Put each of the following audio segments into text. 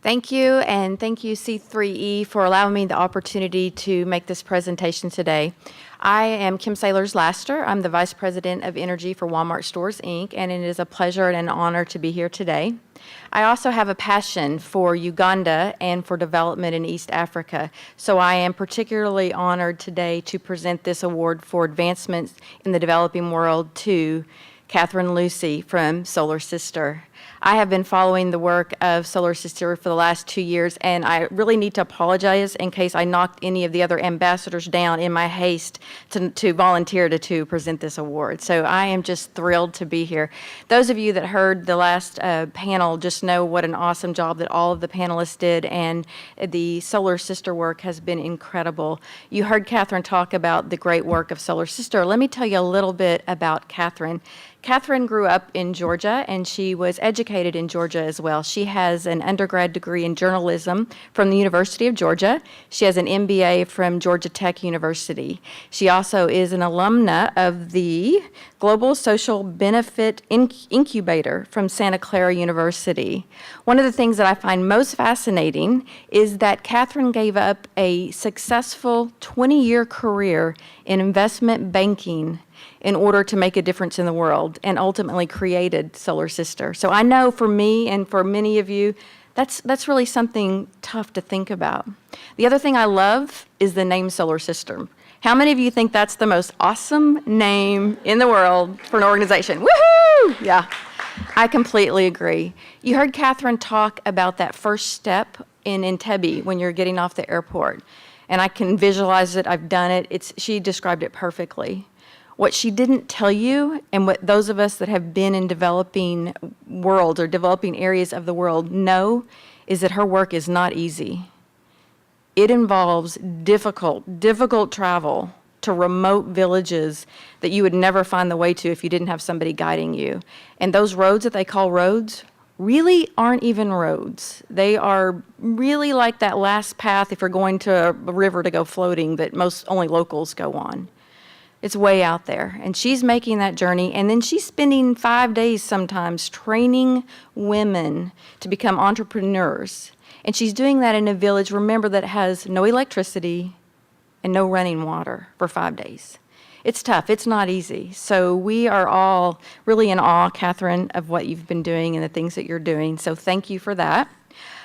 Thank you, and thank you, C3E, for allowing me the opportunity to make this presentation today. I am Kim Saylors Laster. I'm the Vice President of Energy for Walmart Stores, Inc., and it is a pleasure and an honor to be here today. I also have a passion for Uganda and for development in East Africa, so I am particularly honored today to present this award for advancements in the developing world to Katherine Lucey from Saylors Laster. I have been following the work of Saylors Laster for the last 2 years, and I really need to apologize in case I knocked any of the other ambassadors down in my haste to volunteer to present this award. So I am just thrilled to be here. Those of you that heard the last panel just know what an awesome job that all of the panelists did, and the Saylors Laster work has been incredible. You heard Katherine talk about the great work of Saylors Laster. Let me tell you a little bit about Katherine. Katherine grew up in Georgia, and she was educated in Georgia as well. She has an undergrad degree in journalism from the University of Georgia. She has an MBA from Georgia Tech University. She also is an alumna of the Global Social Benefit Incubator from Santa Clara University. One of the things that I find most fascinating is that Katherine gave up a successful 20-year career in investment banking in order to make a difference in the world, and ultimately created Saylors Laster. So I know for me and for many of you, that's really something tough to think about. The other thing I love is the name Saylors Laster. How many of you think that's the most awesome name in the world for an organization? Woohoo! Yeah, I completely agree. You heard Katherine talk about that first step in Entebbe when you're getting off the airport, and I can visualize it. I've done it. She described it perfectly. What she didn't tell you, and what those of us that have been in developing worlds or developing areas of the world know, is that her work is not easy. It involves difficult travel to remote villages that you would never find the way to if you didn't have somebody guiding you. And those roads that they call roads really aren't even roads. They are really like that last path if you're going to a river to go floating that only locals go on. It's way out there, and she's making that journey, and then she's spending 5 days sometimes training women to become entrepreneurs. And she's doing that in a village, remember, that has no electricity and no running water for 5 days. It's tough. It's not easy. So we are all really in awe, Katherine, of what you've been doing and the things that you're doing. So thank you for that.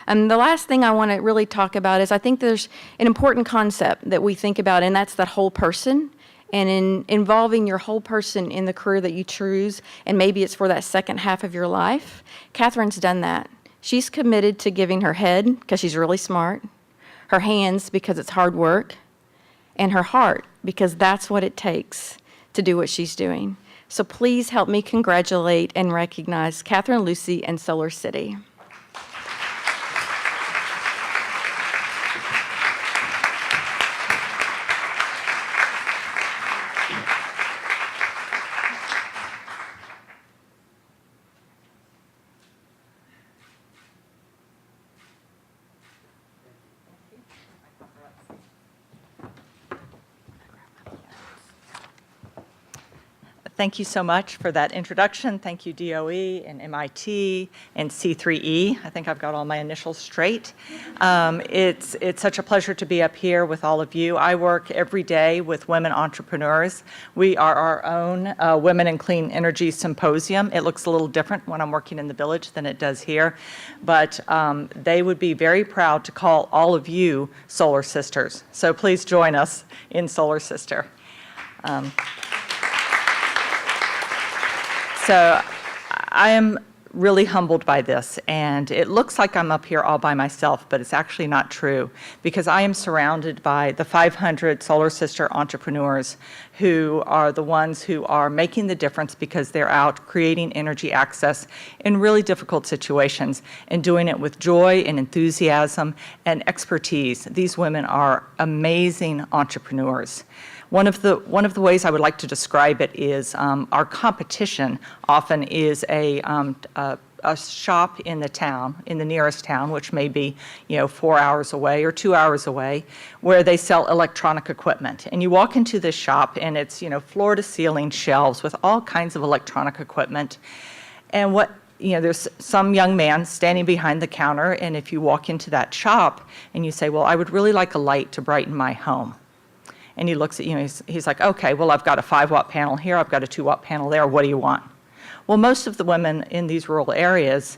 And the last thing I want to really talk about is I think there's an important concept that we think about, and that's that whole person. And in involving your whole person in the career that you choose, and maybe it's for that second half of your life, Katherine's done that. She's committed to giving her head, because she's really smart, her hands, because it's hard work, and her heart, because that's what it takes to do what she's doing. So please help me congratulate and recognize Katherine Lucey and Saylors City. Thank you so much for that introduction. Thank you, DOE and MIT and C3E. I think I've got all my initials straight. It's such a pleasure to be up here with all of you. I work every day with women entrepreneurs. We are our own Women in Clean Energy Symposium. It looks a little different when I'm working in the village than it does here, but they would be very proud to call all of you Saylors Sisters. So please join us in Saylors Laster. So I am really humbled by this, and it looks like I'm up here all by myself, but it's actually not true, because I am surrounded by the 500 Saylors Laster entrepreneurs who are the ones who are making the difference because they're out creating energy access in really difficult situations and doing it with joy and enthusiasm and expertise. These women are amazing entrepreneurs. One of the ways I would like to describe it is our competition often is a shop in the town, in the nearest town, which may be 4 hours away or 2 hours away, where they sell electronic equipment. And you walk into this shop, and it's floor to ceiling shelves with all kinds of electronic equipment. And what there's some young man standing behind the counter, and if you walk into that shop and you say, well, I would really like a light to brighten my home. And he looks at you, and he's like, okay, well, I've got a 5-watt panel here, I've got a 2-watt panel there, what do you want? Well, most of the women in these rural areas,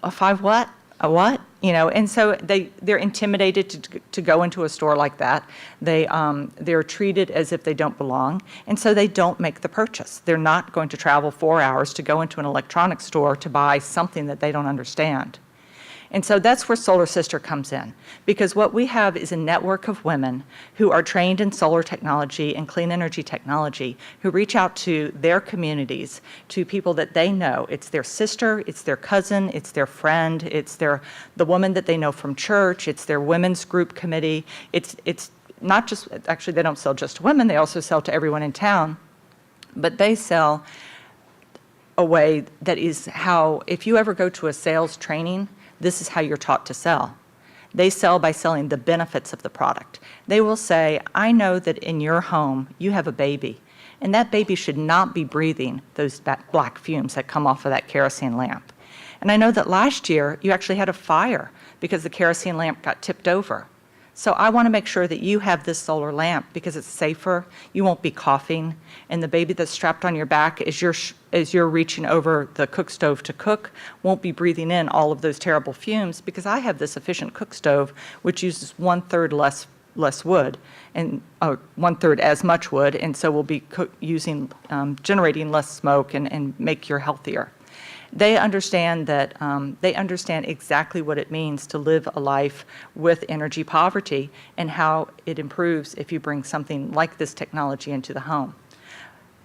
a 5-watt? A what? And so they're intimidated to go into a store like that. They're treated as if they don't belong, and so they don't make the purchase. They're not going to travel 4 hours to go into an electronics store to buy something that they don't understand. And so that's where Solar Sister comes in, because what we have is a network of women who are trained in solar technology and clean energy technology, who reach out to their communities, to people that they know. It's their sister, it's their cousin, it's their friend, it's the woman that they know from church, it's their women's group committee. It's not just, actually they don't sell just to women, they also sell to everyone in town, but they sell a way that is how, if you ever go to a sales training, this is how you're taught to sell. They sell by selling the benefits of the product. They will say, I know that in your home you have a baby, and that baby should not be breathing those black fumes that come off of that kerosene lamp. And I know that last year you actually had a fire because the kerosene lamp got tipped over. So I want to make sure that you have this solar lamp because it's safer, you won't be coughing, and the baby that's strapped on your back as you're reaching over the cook stove to cook won't be breathing in all of those terrible fumes because I have this efficient cook stove which uses 1/3 less wood and 1/3 as much wood, and so we'll be generating less smoke and make you healthier. They understand that they understand exactly what it means to live a life with energy poverty and how it improves if you bring something like this technology into the home.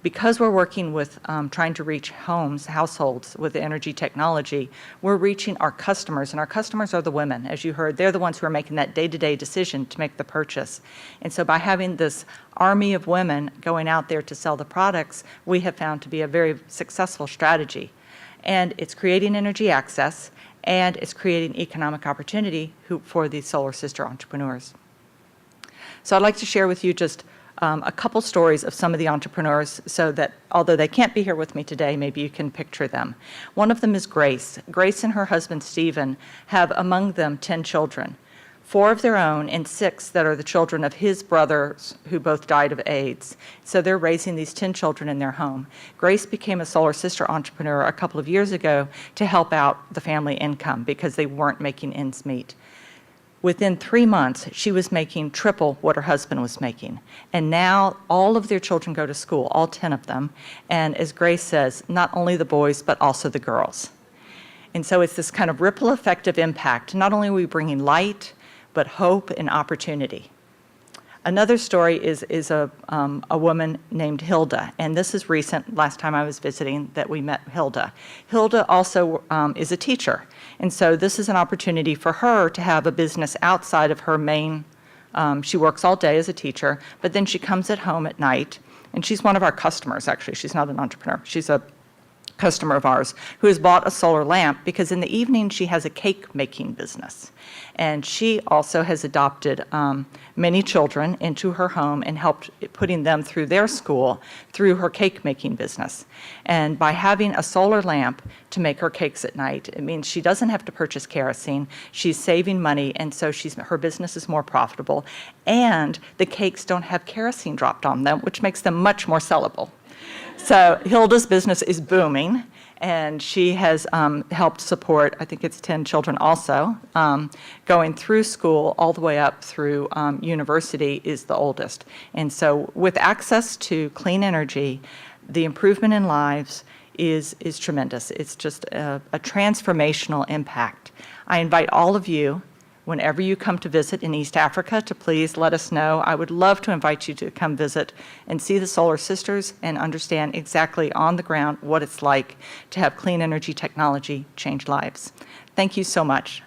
Because we're working with trying to reach households with energy technology, we're reaching our customers, and our customers are the women. As you heard, they're the ones who are making that day-to-day decision to make the purchase. And so by having this army of women going out there to sell the products, we have found to be a very successful strategy. And it's creating energy access, and it's creating economic opportunity for these Solar Sister entrepreneurs. So I'd like to share with you just a couple stories of some of the entrepreneurs so that although they can't be here with me today, maybe you can picture them. One of them is Grace. Grace and her husband, Stephen, have among them 10 children. 4 of their own and 6 that are the children of his brothers who both died of AIDS. So they're raising these 10 children in their home. Grace became a Solar Sister entrepreneur a couple of years ago to help out the family income because they weren't making ends meet. Within 3 months, she was making triple what her husband was making. And now all of their children go to school, all 10 of them. And as Grace says, not only the boys, but also the girls. And so it's this kind of ripple effect of impact. Not only are we bringing light, but hope and opportunity. Another story is a woman named Hilda, and this is recent, last time I was visiting that we met Hilda. Hilda also is a teacher, and so this is an opportunity for her to have a business outside of her main, she works all day as a teacher, but then she comes at home at night, and she's one of our customers actually, she's not an entrepreneur, she's a customer of ours who has bought a solar lamp because in the evening she has a cake making business. And she also has adopted many children into her home and helped putting them through their school through her cake making business. And by having a solar lamp to make her cakes at night, it means she doesn't have to purchase kerosene, she's saving money, and so her business is more profitable. And the cakes don't have kerosene dropped on them, which makes them much more sellable. So Hilda's business is booming, and she has helped support, I think it's 10 children also, going through school all the way up through university is the oldest. And so with access to clean energy, the improvement in lives is tremendous. It's just a transformational impact. I invite all of you, whenever you come to visit in East Africa, to please let us know. I would love to invite you to come visit and see the Solar Sisters and understand exactly on the ground what it's like to have clean energy technology change lives. Thank you so much.